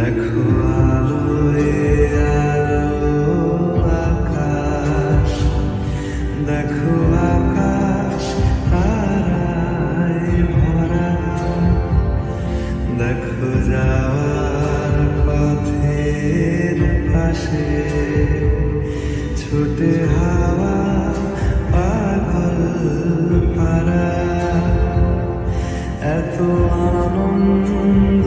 দেখো আলোয় আলো আকাশ, দেখো আকাশ তারায় ভরা, দেখো যাওয়ার পথের পাশে ছুটে হাওয়া পাগল পারা। এত আনন্দ